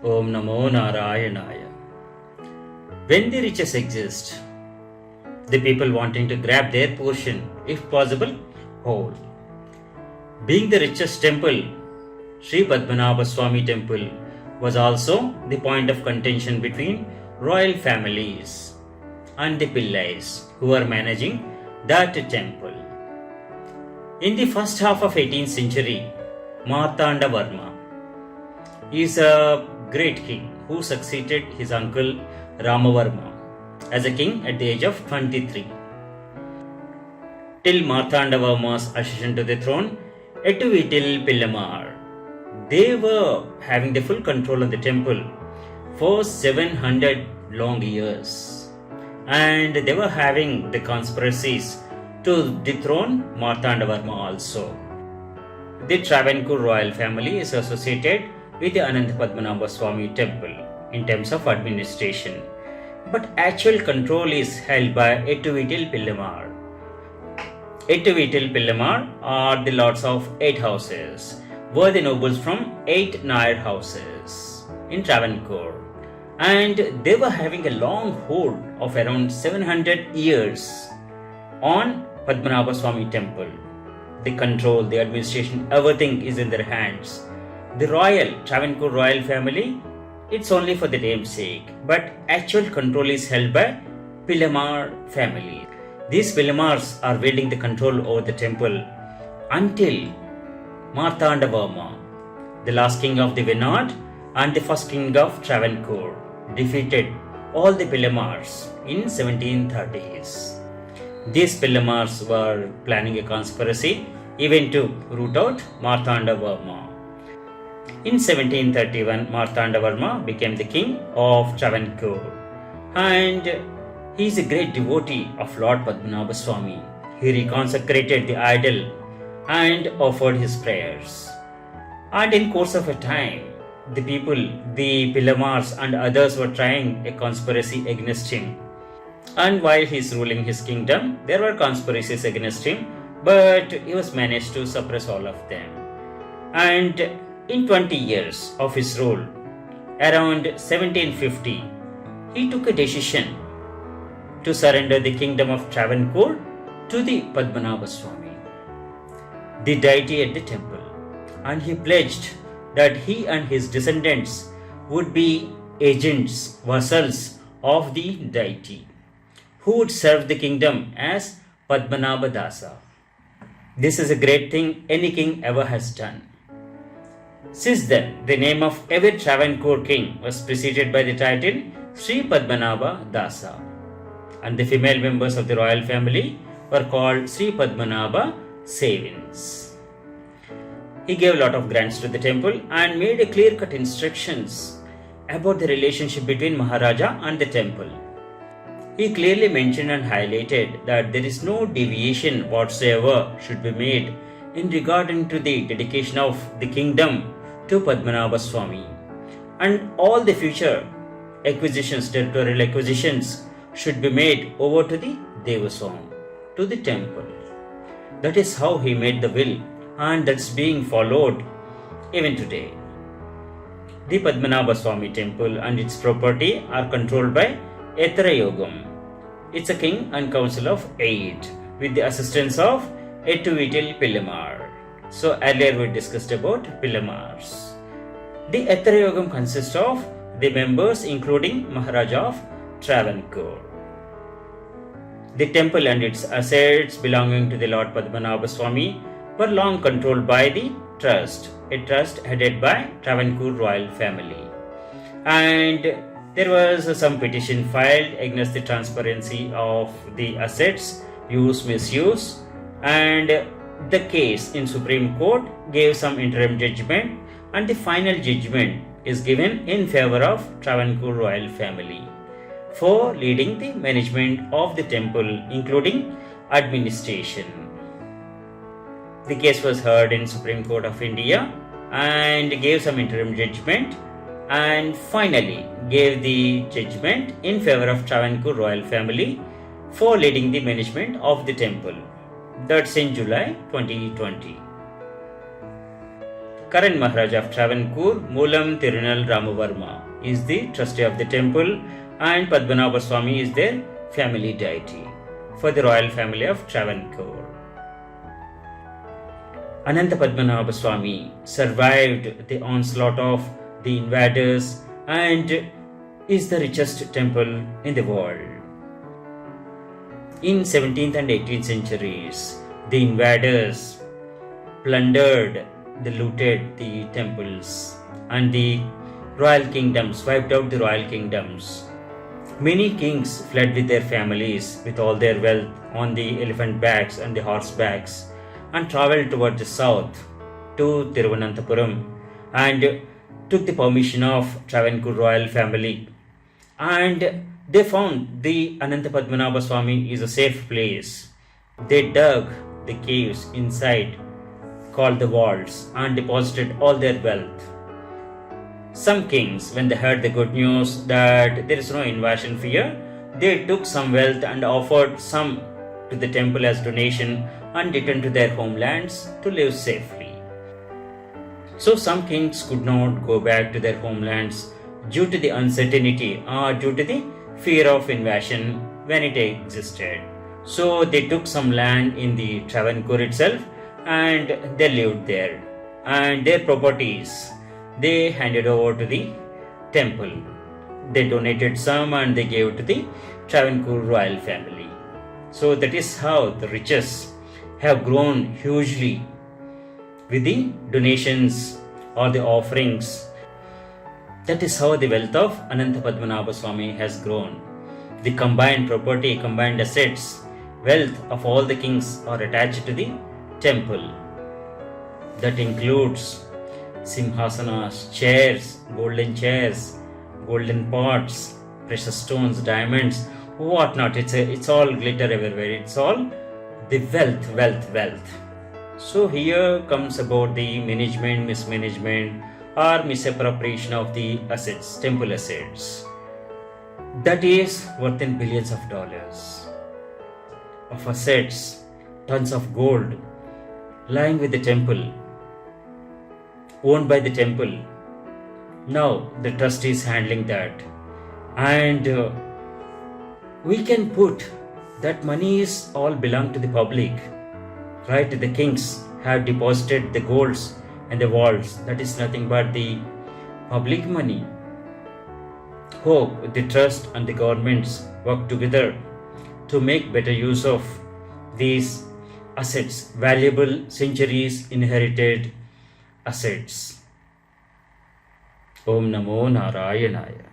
Om Namo Narayanaya. When the riches exist, the people wanting to grab their portion, if possible, whole. Being the richest temple, Sri Padmanabha Swami Temple was also the point of contention between royal families and the Pillais who were managing that temple. In the first half of 18th century, Martanda Varma is a great king who succeeded his uncle Ramavarma as a king at the age of 23. Till Martanda Varma's accession to the throne, Ettuvitil Pillamar, they were having the full control of the temple for 700 long years. And they were having the conspiracies to dethrone Martanda Varma also. The Travancore royal family is associated with the Ananta Padmanabha Swami temple in terms of administration. But actual control is held by Ettuvitil Pillamar. Ettuvitil Pillamar are the lords of 8 houses, were the nobles from 8 Nair houses in Travancore. And they were having a long hold of around 700 years on Padmanabha Swami temple. The control, the administration, everything is in their hands. The royal, Travancore royal family, it's only for the name's sake, but actual control is held by Pillamar family. These Pillamars are wielding the control over the temple until Martanda Varma, the last king of the Venad and the first king of Travancore, defeated all the Pillamars in 1730s. These Pillamars were planning a conspiracy even to root out Martanda Varma. In 1731, Martanda Varma became the king of Travancore, and he is a great devotee of Lord Padmanabha Swami. He reconsecrated the idol and offered his prayers. And in course of a time, the people, the Pillamars and others were trying a conspiracy against him. And while he is ruling his kingdom, there were conspiracies against him, but he was managed to suppress all of them. And in 20 years of his rule, around 1750, he took a decision to surrender the kingdom of Travancore to the Padmanabha Swami, the deity at the temple, and he pledged that he and his descendants would be agents, vassals of the deity, who would serve the kingdom as Padmanabha Dasa. This is a great thing any king ever has done. Since then, the name of every Travancore king was preceded by the title Sri Padmanabha Dasa, and the female members of the royal family were called Sri Padmanabha Sevins. He gave a lot of grants to the temple and made a clear-cut instructions about the relationship between Maharaja and the temple. He clearly mentioned and highlighted that there is no deviation whatsoever should be made in regarding to the dedication of the kingdom to Padmanabha Swami, and all the future acquisitions, territorial acquisitions, should be made over to the Devaswam, to the temple. That is how he made the will, and that's being followed even today. The Padmanabha Swami temple and its property are controlled by Etra Yogam. It's a king and council of 8 with the assistance of Ettuvitil Pillamar. So earlier we discussed about Pillamars. The Etra Yogam consists of the members including Maharaja of Travancore. The temple and its assets belonging to the Lord Padmanabha Swami were long controlled by the trust, a trust headed by Travancore royal family. And there was some petition filed against the transparency of the assets, use, misuse, and the case in Supreme Court gave some interim judgment, and the final judgment is given in favor of Travancore royal family for leading the management of the temple, including administration. The case was heard in Supreme Court of India and gave some interim judgment, and finally gave the judgment in favor of Travancore royal family for leading the management of the temple. That's in July 2020. current Maharaja of Travancore, Moolam Tirunal Ramavarma, is the trustee of the temple, and Padmanabha Swami is their family deity for the royal family of Travancore. Ananta Padmanabha Swami survived the onslaught of the invaders and is the richest temple in the world. In 17th and 18th centuries, the invaders plundered, they looted the temples, and the royal kingdoms, wiped out the royal kingdoms. Many kings fled with their families, with all their wealth, on the elephant backs and the horse backs, and traveled towards the south to Thiruvananthapuram and took the permission of Travancore royal family, and they found the Ananta Padmanabha Swami is a safe place. They dug the caves inside, called the vaults, and deposited all their wealth. Some kings, when they heard the good news that there is no invasion fear, they took some wealth and offered some to the temple as donation and returned to their homelands to live safely. So some kings could not go back to their homelands due to the uncertainty or due to the fear of invasion when it existed. So they took some land in the Travancore itself and they lived there, and their properties they handed over to the temple. They donated some and they gave it to the Travancore royal family. So that is how the riches have grown hugely with the donations or the offerings. That is how the wealth of Ananta Padmanabha Swami has grown. The combined property, combined assets, wealth of all the kings are attached to the temple. That includes simhasanas, chairs, golden pots, precious stones, diamonds, whatnot. It's all glitter everywhere. It's all the wealth. So here comes about the management, mismanagement, or misappropriation of the assets, temple assets. That is worth in billions of dollars. Of assets, tons of gold lying with the temple, owned by the temple. Now the trust is handling that, and we can put that money is all belong to the public, right? The kings have deposited the golds and the vaults. That is nothing but the public money. Hope the trust and the governments work together to make better use of these assets, valuable centuries inherited assets. Om Namo Narayanaya.